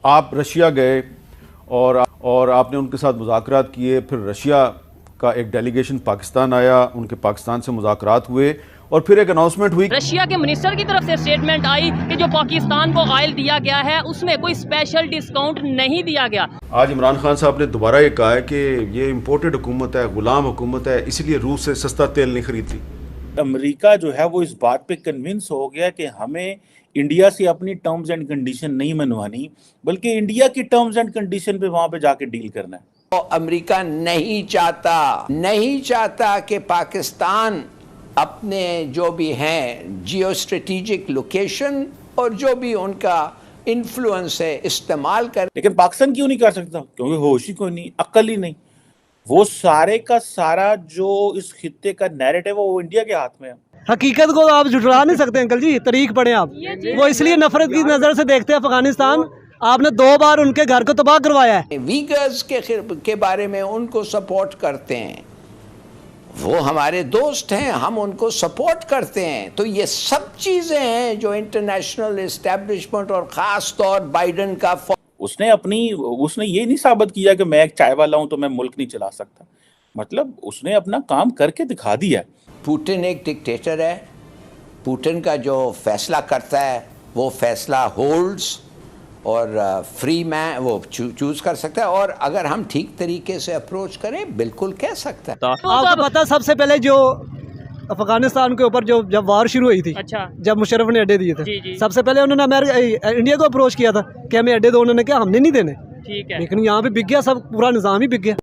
آپ رشیا گئے اور آپ نے ان کے ساتھ مذاکرات کیے، پھر رشیا کا ایک ڈیلیگیشن پاکستان آیا، ان کے پاکستان سے مذاکرات ہوئے اور پھر ایک اناؤنسمنٹ ہوئی، رشیا کے منسٹر کی طرف سے سٹیٹمنٹ آئی کہ جو پاکستان کو آئل دیا گیا ہے اس میں کوئی اسپیشل ڈسکاؤنٹ نہیں دیا گیا۔ آج عمران خان صاحب نے دوبارہ یہ کہا ہے کہ یہ امپورٹڈ حکومت ہے، غلام حکومت ہے، اسی لیے روس سے سستا تیل نہیں خریدتی۔ امریکہ جو ہے وہ اس بات پہ کنونس ہو گیا کہ ہمیں انڈیا سے اپنی ٹرمز اینڈ کنڈیشن نہیں منوانی، بلکہ انڈیا کی ٹرمز اینڈ کنڈیشن پہ وہاں پہ جا کے ڈیل کرنا ہے۔ امریکہ نہیں چاہتا کہ پاکستان اپنے جو بھی ہیں جیو اسٹریٹجک لوکیشن اور جو بھی ان کا انفلوئنس ہے استعمال کر، لیکن پاکستان کیوں نہیں کر سکتا؟ کیونکہ ہوش ہی کوئی نہیں، عقل ہی نہیں۔ وہ سارے کا سارا جو اس خطے کا نیریٹو ہے وہ انڈیا کے ہاتھ میں ہے۔ حقیقت کو آپ جھٹلا نہیں سکتے انکل جی، تاریخ پڑھیں آپ، وہ اس لیے نفرت کی نظر سے دیکھتے ہیں افغانستان۔ آپ نے 2 بار ان کے گھر کو تباہ کروایا ہے۔ ویگرز کے بارے میں ان کو سپورٹ کرتے ہیں، وہ ہمارے دوست ہیں، ہم ان کو سپورٹ کرتے ہیں۔ تو یہ سب چیزیں ہیں جو انٹرنیشنل اسٹیبلشمنٹ اور خاص طور بائیڈن کا اس نے یہ نہیں ثابت کیا کہ میں ایک چائے والا ہوں تو میں ملک نہیں چلا سکتا، مطلب اس نے اپنا کام کر کے دکھا دیا۔ پوٹن ایک ڈکٹیٹر ہے، پوٹن کا جو فیصلہ کرتا ہے وہ فیصلہ ہولڈز، اور فری مین وہ چوز کر سکتا ہے، اور اگر ہم ٹھیک طریقے سے اپروچ کریں بالکل کہہ سکتا ہے۔ آپ کو پتا سب سے پہلے جو افغانستان کے اوپر جب وار شروع ہوئی تھی، جب مشرف نے اڈے دیے تھے، سب سے پہلے انہوں نے انڈیا کو اپروچ کیا تھا کہ ہمیں اڈے دو، انہوں نے کہا ہم نے نہیں دینے، لیکن یہاں پہ بک گیا، سب پورا نظام ہی بک گیا۔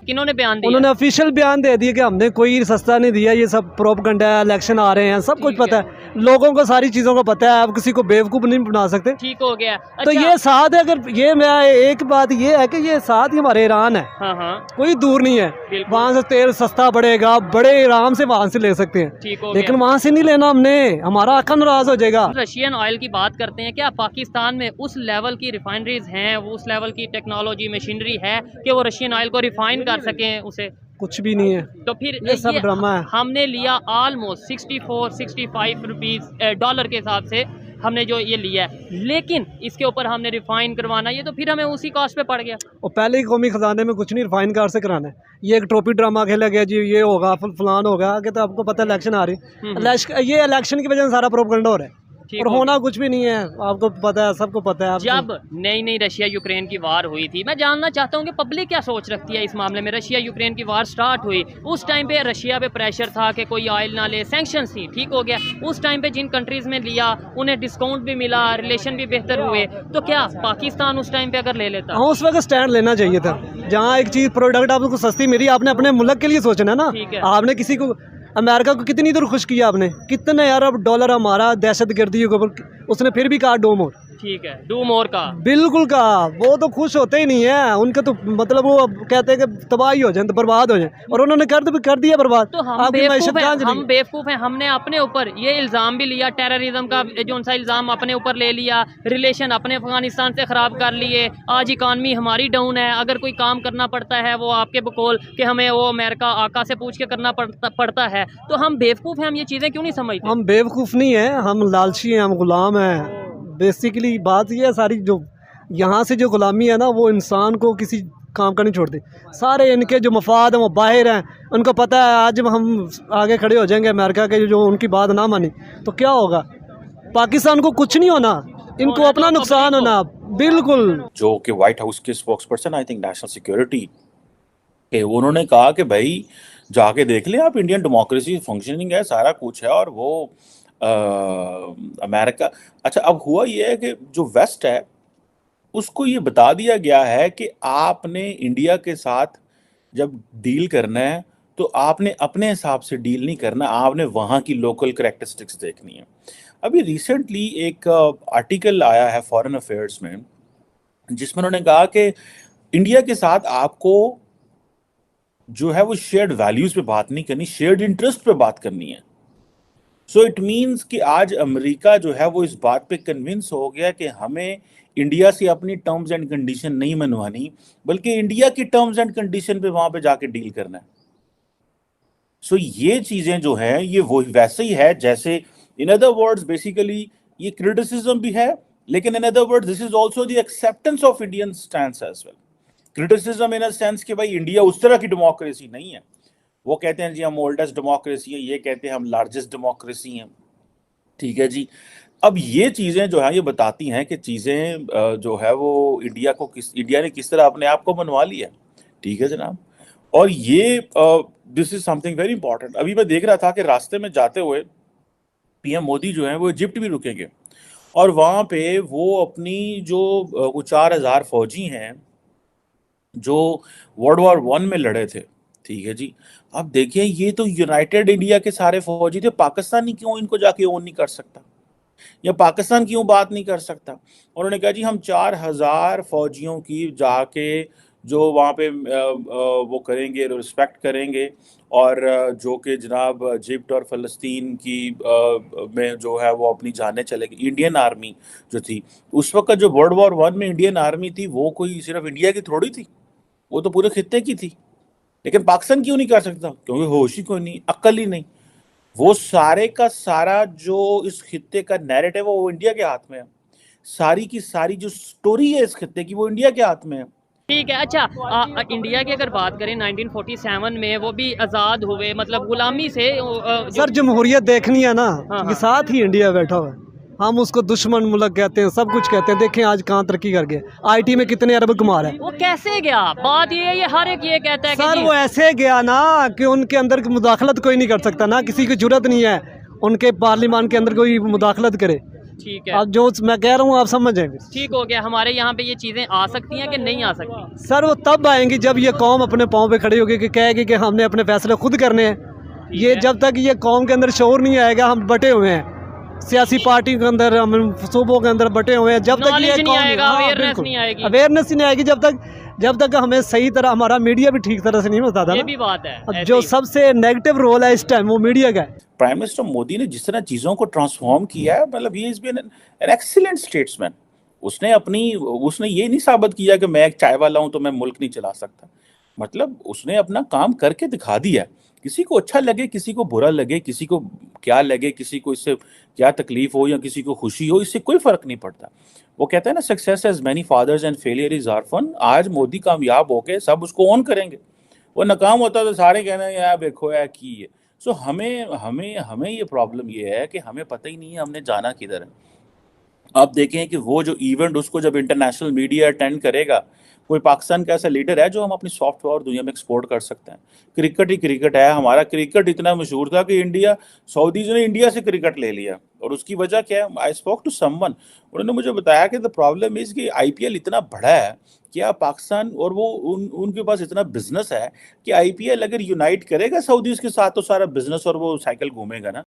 کنہوں نے بیان دیا؟ انہوں نے آفیشیل بیان دے دیا کہ ہم نے کوئی سستا نہیں دیا، یہ سب پروپیگنڈا ہے، الیکشن آ رہے ہیں، سب کچھ پتہ ہے، لوگوں کو ساری چیزوں کو پتہ ہے، آپ کسی کو بیوقوف نہیں بنا سکتے۔ ٹھیک ہو گیا۔ تو یہ ساتھ ہے، اگر یہ میں ایک بات یہ ہے کہ یہ ساتھ ہی ہمارے ایران ہے، کوئی دور نہیں ہے، وہاں سے تیل سستا پڑے گا، بڑے آرام سے وہاں سے لے سکتے ہیں، لیکن وہاں سے نہیں لینا ہم نے، ہمارا آقا ناراض ہو جائے گا۔ رشین آئل کی بات کرتے ہیں، کیا پاکستان میں اس لیول کی ریفائنریز ہیں، وہ اس لیول کی ٹیکنالوجی مشینری ہے کہ وہ رشین آئل کو ریفائن کر سکیں؟ اسے کچھ بھی نہیں ہے، تو پھر یہ سب ڈرامہ ہے۔ ہم نے لیا آلموسٹ 64-65 روپیز ڈالر کے حساب سے ہم نے جو یہ لیا ہے، لیکن اس کے اوپر ہم نے ریفائن کروانا، یہ تو پھر ہمیں اسی کاسٹ پہ پڑ گیا۔ اور پہلے ہی قومی خزانے میں کچھ نہیں ریفائن کار سے کرانا ہے، یہ ایک ٹروپی ڈرامہ کھیلا گیا جی، یہ ہوگا فلان ہوگا، کہ تو آپ کو پتہ الیکشن آ رہی، یہ الیکشن کی وجہ سے سارا پروپیگنڈا ہو رہا ہے، اور ہونا کچھ بھی نہیں ہے، آپ کو پتہ ہے، سب کو پتہ ہے۔ جب نئی رشیا یوکرین کی وار ہوئی تھی، میں جاننا چاہتا ہوں کہ پبلک کیا سوچ رکھتی ہے اس معاملے میں۔ رشیا یوکرین کی وار سٹارٹ ہوئی، اس ٹائم پہ رشیا پہ پریشر تھا کہ کوئی آئل نہ لے، سینکشنز تھی، ٹھیک ہو گیا۔ اس ٹائم پہ جن کنٹریز میں لیا انہیں ڈسکاؤنٹ بھی ملا، ریلیشن بھی بہتر ہوئے، تو کیا پاکستان اس ٹائم پہ اگر لے لیتا؟ ہاں، اس وقت سٹینڈ لینا چاہیے تھا، جہاں ایک چیز پروڈکٹ آپ کو سستی ملی، آپ نے اپنے ملک کے لیے سوچنا ہے نا، آپ نے کسی کو امریکہ کو کتنی دور خوش کیا آپ نے، کتنے ارب ڈالر ہمارا دہشت گردی کے اوپر، اس نے پھر بھی کہا ڈو مور، ٹھیک ہے، ڈو مور کا بالکل کہا، وہ تو خوش ہوتے ہی نہیں ہیں، ان کا تو مطلب وہ کہتے ہیں کہ تباہی ہو جائیں تو برباد ہو جائیں، اور انہوں نے کر دیا برباد۔ تو ہم بیوقوف ہیں، ہم نے اپنے اوپر یہ الزام بھی لیا، ٹیررزم کا جو سا الزام اپنے اوپر لے لیا، ریلیشن اپنے افغانستان سے خراب کر لیے، آج اکانومی ہماری ڈاؤن ہے، اگر کوئی کام کرنا پڑتا ہے وہ آپ کے بقول کہ ہمیں وہ امریکہ آقا سے پوچھ کے کرنا پڑتا ہے، تو ہم بیوقوف ہیں، ہم یہ چیزیں کیوں نہیں سمجھتے؟ ہم بیوقوف نہیں ہیں، ہم لالچی ہیں، ہم غلام ہیں۔ بیسیکلی بات یہ ہے، ساری جو یہاں سے جو غلامی ہے نا، وہ انسان کو کسی کام کا نہیں چھوڑتی، سارے ان کے جو مفاد ہیں وہ باہر ہیں، ان کو پتہ ہے آج جب ہم آگے کھڑے ہو جائیں گے امریکہ کے، جو ان کی بات نہ مانی تو کیا ہوگا، پاکستان کو کچھ نہیں ہونا، ان کو اپنا نقصان ہونا۔ بالکل، جو کہ وائٹ ہاؤس کے spokes person I think national security کہ انہوں نے کہا کہ بھائی جا کے دیکھ لیں آپ، انڈین ڈیموکریسی فنکشننگ ہے، سارا کچھ ہے، اور وہ امریکہ۔ اچھا، اب ہوا یہ ہے کہ جو ویسٹ ہے اس کو یہ بتا دیا گیا ہے کہ آپ نے انڈیا کے ساتھ جب ڈیل کرنا ہے تو آپ نے اپنے حساب سے ڈیل نہیں کرنا، آپ نے وہاں کی لوکل کریکٹرسٹکس دیکھنی ہے۔ ابھی ریسنٹلی ایک آرٹیکل آیا ہے فارن افیئرس میں، جس میں انہوں نے کہا کہ انڈیا کے ساتھ آپ کو جو ہے وہ شیئرڈ ویلیوز پہ بات نہیں کرنی، شیئرڈ انٹرسٹ پہ بات کرنی ہے۔ سو اٹ مینس کہ آج امریکہ جو ہے وہ اس بات پہ کنونس ہو گیا کہ ہمیں انڈیا سے اپنی ٹرمز اینڈ کنڈیشن نہیں منوانی، بلکہ انڈیا کی ٹرمز اینڈ کنڈیشن پہ وہاں پہ جا کے ڈیل کرنا ہے۔ سو یہ چیزیں جو ہیں یہ وہ ویسے ہی ہے جیسے ان ادر ورڈز بیسیکلی یہ کرٹیسزم بھی ہے، لیکن in other words this is also the acceptance of Indian stance as well. Criticism in a sense کہ بھائی انڈیا اس طرح کی ڈیموکریسی نہیں ہے. وہ کہتے ہیں جی ہم اولڈسٹ ڈیموکریسی ہیں، یہ کہتے ہیں ہم لارجسٹ ڈیموکریسی ہیں. ٹھیک ہے جی. اب یہ چیزیں جو ہیں یہ بتاتی ہیں کہ چیزیں جو ہے وہ انڈیا نے کس طرح اپنے آپ کو منوا لیا. ٹھیک ہے جناب. اور یہ دس از سم تھنگ ویری امپورٹنٹ. ابھی میں دیکھ رہا تھا کہ راستے میں جاتے ہوئے پی ایم مودی جو ہیں وہ ایجپٹ بھی رکیں گے، اور وہاں پہ وہ اپنی جو 4,000 فوجی ہیں جو ورلڈ وار 1 میں لڑے تھے. ٹھیک ہے جی. اب دیکھیں یہ تو یونائٹڈ انڈیا کے سارے فوجی تھے، پاکستانی کیوں ان کو جا کے اون نہیں کر سکتا، یا پاکستان کیوں بات نہیں کر سکتا؟ انہوں نے کہا جی ہم 4,000 فوجیوں کی جا کے جو وہاں پہ وہ کریں گے، رسپیکٹ کریں گے، اور جو کہ جناب ایجپٹ اور فلسطین کی میں جو ہے وہ اپنی جانیں چلے گی. انڈین آرمی جو تھی اس وقت، جو ورلڈ وار 1 میں انڈین آرمی تھی، وہ کوئی صرف انڈیا کی تھوڑی تھی، وہ تو پورے خطے کی تھی. لیکن پاکستان کیوں نہیں کر سکتا؟ کیونکہ ہوش ہی کوئی نہیں، عقل ہی نہیں. وہ سارے کا سارا جو اس خطے کا نیریٹو ہے وہ انڈیا کے ہاتھ میں ہے. ساری کی ساری جو سٹوری ہے اس خطے کی وہ انڈیا کے ہاتھ میں ہے. ٹھیک ہے. اچھا انڈیا کی اگر بات کریں 1947 میں وہ بھی آزاد ہوئے، مطلب غلامی سے سر جمہوریت دیکھنی ہے نا، ہاں. یہ ساتھ ہی انڈیا بیٹھا ہوا ہے. ہم اس کو دشمن ملک کہتے ہیں، سب کچھ کہتے ہیں. دیکھیں آج کہاں ترقی کر گئے، آئی ٹی میں کتنے ارب کمار ہے. وہ کیسے گیا؟ بات یہ ہر ایک یہ کہتا ہے کہ سر وہ ایسے گیا نا کہ ان کے اندر مداخلت کوئی نہیں کر سکتا نا، کسی کی جرت نہیں ہے ان کے پارلیمان کے اندر کوئی مداخلت کرے. ٹھیک ہے. اب جو میں کہہ رہا ہوں آپ سمجھیں گے. ٹھیک ہو گیا. ہمارے یہاں پہ یہ چیزیں آ سکتی ہیں کہ نہیں آ سکتی؟ سر وہ تب آئیں گی جب یہ قوم اپنے پاؤں پہ کھڑی ہوگی کہ کہے گی کہ ہم نے اپنے فیصلے خود کرنے ہیں. یہ جب تک یہ قوم کے اندر شعور نہیں آئے گا، ہم بٹے ہوئے ہیں سیاسی پارٹی کے اندر، ہم صوبوں کے اندر بٹے ہوئے ہیں. جب تک یہ نہیں آئے گا، اویئرنیس نہیں آئے گی، اویئرنیس نہیں آئے گی جب تک ہمیں صحیح طرح، ہمارا میڈیا بھی ٹھیک طرح سے نہیں بتاتا یہ نا. بھی بات ہے. اب جو سب سے نیگیٹو رول ہے اس ٹائم وہ میڈیا کا ہے. پرائم منسٹر مودی نے جس طرح چیزوں کو ٹرانسفارم کیا ہے، مطلب ہی از بین این ایکسیلنٹ اسٹیٹسمین. اس نے یہ نہیں ثابت کیا کہ میں ایک چائے والا ہوں تو میں ملک نہیں چلا سکتا. مطلب اس نے اپنا کام کر کے دکھا دیا. کسی کو اچھا لگے، کسی کو برا لگے، کسی کو کیا لگے، کسی کو اس سے کیا تکلیف ہو یا کسی کو خوشی ہو، اس سے کوئی فرق نہیں پڑتا. وہ کہتا ہے نا success has many fathers and failure is orphan. آج مودی کامیاب ہو کے سب اس کو اون کریں گے. وہ ناکام ہوتا تو سارے کہنا یار دیکھو یار کی ہے. سو ہمیں یہ پرابلم یہ ہے کہ ہمیں پتہ ہی نہیں ہے ہم نے جانا کدھر ہے. آپ دیکھیں کہ وہ جو ایونٹ اس کو جب انٹرنیشنل میڈیا اٹینڈ کرے گا، کوئی پاکستان کا ایسا لیڈر ہے جو ہم اپنی سافٹ پاور دنیا میں ایکسپورٹ کر سکتے ہیں؟ کرکٹ ہی کرکٹ ہے. ہمارا کرکٹ اتنا مشہور تھا کہ سعودیز نے انڈیا سے کرکٹ لے لیا. اور اس کی وجہ کیا ہے؟ I spoke to someone, انہوں نے مجھے بتایا کہ دا پرابلم از کہ آئی پی ایل اتنا بڑا ہے کیا پاکستان، اور وہ ان کے پاس اتنا بزنس ہے کہ آئی پی ایل اگر یونائٹ کرے گا سعودیز کے ساتھ تو سارا بزنس اور وہ سائیکل گھومے گا نا.